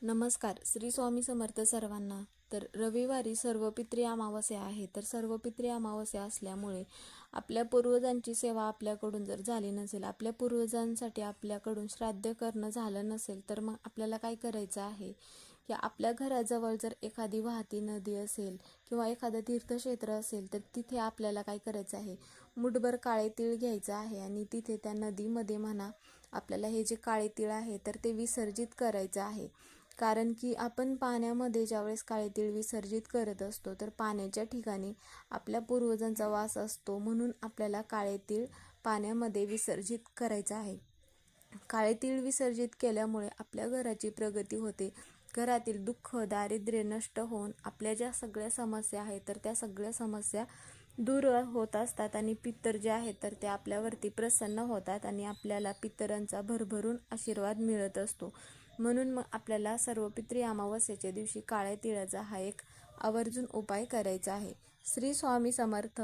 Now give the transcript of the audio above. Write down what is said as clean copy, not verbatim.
नमस्कार. श्री स्वामी समर्थ सर्वांना. तर रविवारी सर्वपित्री अमावस्या आहे. तर सर्वपित्री अमावस्या असल्यामुळे आपल्या पूर्वजांची सेवा आपल्याकडून जर झाली नसेल, आपल्या पूर्वजांसाठी आपल्याकडून श्राद्ध करणं झालं नसेल, तर मग आपल्याला काय करायचं आहे की आपल्या घराजवळ जर एखादी वाहती नदी असेल किंवा एखादं तीर्थक्षेत्र असेल, तर तिथे आपल्याला काय करायचं आहे, मुठभर काळे तीळ घ्यायचं आहे आणि तिथे त्या नदीमध्ये म्हणा आपल्याला हे जे काळे तीळ आहे तर ते विसर्जित करायचं आहे. कारण की आपण पाण्यामध्ये ज्यावेळेस काळे तीळ विसर्जित करत असतो तर पाण्याच्या ठिकाणी आपल्या पूर्वजांचा वास असतो, म्हणून आपल्याला काळे तीळ पाण्यामध्ये विसर्जित करायचं आहे. काळे तीळ विसर्जित केल्यामुळे आपल्या घराची प्रगती होते, घरातील दुःख दारिद्र्य नष्ट होऊन आपल्या ज्या सगळ्या समस्या आहेत तर त्या सगळ्या समस्या दूर होत असतात आणि पितर जे आहेत तर ते आपल्यावरती प्रसन्न होतात आणि आपल्याला पितरांचा भरभरून आशीर्वाद मिळत असतो. म्हणून मग आपल्याला सर्वपित्री अमावस्येच्या दिवशी काळ्या तिळाचा हा एक आवर्जून उपाय करायचा आहे. श्री स्वामी समर्थ.